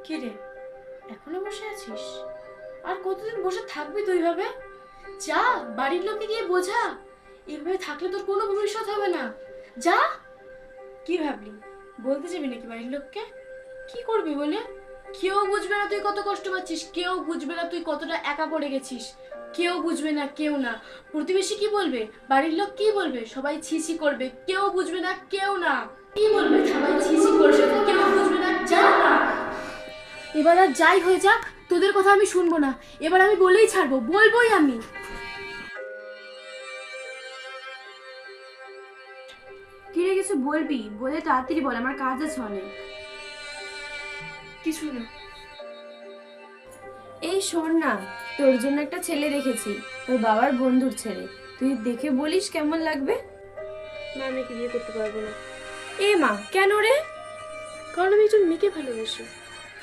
কি রে, এখনো বসে আছিস? আর কতদিন বসে থাকবি তুই ভাবে? যা, বাড়ির লোককে গিয়ে বোঝা এভাবে থাকলে তোর কোনো ভবিষ্যৎ হবে না। যা। কি ভাবলি, বলতে যাবি নাকি বাড়ির লোককে? কি করবি বলে? কেউ বুঝবে না তুই কত কষ্ট পাচ্ছিস, কেউ বুঝবে না তুই কতটা একা পড়ে গেছিস, কেউ বুঝবে না, কেউ না। প্রতিবেশী কি বলবে, বাড়ির লোক কি বলবে, সবাই ছিছি করবে, কেউ বুঝবে না, কেউ না। কি বলবে, সবাই ছিছি করবে, কেউ বুঝবে না, যা না। এবার আর যাই হয়ে যাক, তোদের কথা আমি শুনবো না। এবার আমি বলেই ছাড়বো, বলবোই আমি। কিরে কিছু বলবি? বলে তাড়াতাড়ি বল, আমার কাজ আছে অনেক। কিছু না। এই শোন না, তোর জন্য একটা ছেলে দেখেছি, তোর বাবার বন্ধুর ছেলে। তুই দেখে বলিস কেমন লাগবে। না, আমি কি বিয়ে করতে পারবো না। এ মা, কেন রে? কারণ আমি একজন মেয়েকে ভালোবাসি।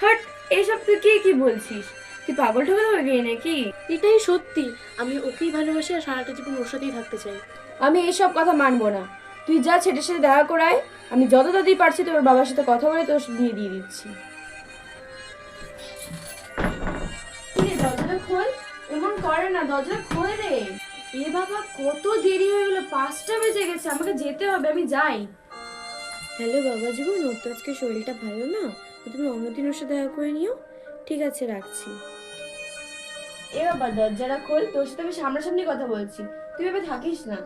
হাট, এইসব তুই কি বলছিস? তুই পাগল টাগল হয়ে গেলি নাকি? এটাই সত্যি, আমি ওকেই ভালোবাসি আর সারাটা জীবন ওর সাথেই থাকতে চাই। আমি এইসব কথা মানবো না। তুই যা ছেলের সাথে দেখা করায়, আমি যত তাড়াতাড়ি পারছি তোর বাবার সাথে কথা বলে তোর বিয়ে দিয়ে দিচ্ছি। দরজাটা খোল, এমন করে না, দরজাটা খোল রে। এ বাবা, কত দেরি হয়ে গেল, 5টা বেজে গেছে, আমাকে যেতে হবে, আমি যাই। হ্যালো বাবা জীবন, ওর তো আজকে শরীরটা ভালো না, তো তুমি অন্যদিন ওর সাথে দেখা করে নিও। ঠিক আছে, রাখছি। এ বাবা, দরজাটা খোল, তোর সাথে আমি সামনাসামনি কথা বলছি, তুই এভাবে থাকিস না।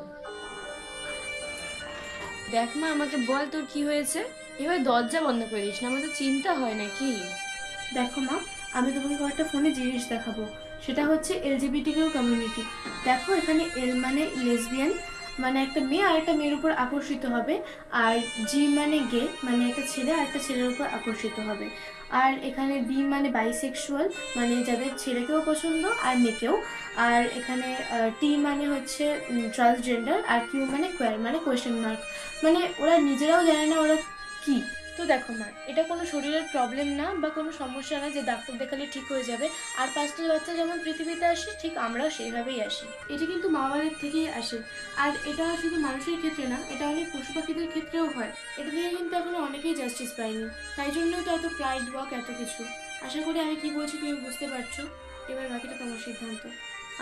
দেখ মা, আমাকে বল তোর কি হয়েছে। এভাবে দরজা বন্ধ করে দিস না, আমার তো চিন্তা হয় নাকি। দেখো মা, আমি তোমাকে কয়েকটা ফোনে জিনিস দেখাবো। সেটা হচ্ছে এলজিবিটিকিউ কমিউনিটি। দেখো, এখানে এল মানে লেসবিয়ান, মানে একটা মেয়ে আর একটা মেয়ের উপর আকর্ষিত হবে। আর জি মানে গে, মানে একটা ছেলে আর একটা ছেলের উপর আকর্ষিত হবে। আর এখানে বি মানে বাইসেক্সুয়াল, মানে যাদের ছেলেকেও পছন্দ আর মেয়েকেও। আর এখানে টি মানে হচ্ছে ট্রান্সজেন্ডার, আর কিউ মানে কোয়ার, মানে কোয়েশ্চেন মার্ক। মানে ওরা নিজেরাও জানে না ওরা কি। তো দেখো মা, এটা কোনো শরীরের প্রবলেম না বা কোনো সমস্যা না যে ডাক্তার দেখালে ঠিক হয়ে যাবে। আর 5টা বাচ্চা যেমন পৃথিবীতে আসে, ঠিক আমরাও সেইভাবেই আসি। এটা কিন্তু মা বাবার থেকেই আসে। আর এটা শুধু মানুষের ক্ষেত্রে না, এটা অনেক পশু পাখিদের ক্ষেত্রেও হয়। এটা থেকে কিন্তু এখনো অনেকেই জাস্টিস পায়নি। তাই জন্যই তো এত প্রাইড ওয়াক, এত কিছু। আশা করি আমি কি বলছি তুমি বুঝতে পারছো। এবার বাকিটা তোমার সিদ্ধান্ত।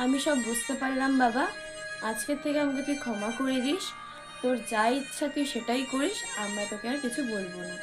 আমি সব বুঝতে পারলাম বাবা, আজকের থেকে আমাকে তুই ক্ষমা করে দিস। তোর যা ইচ্ছা তুই সেটাই করিস, আমরা তোকে আর কিছু বলবো না।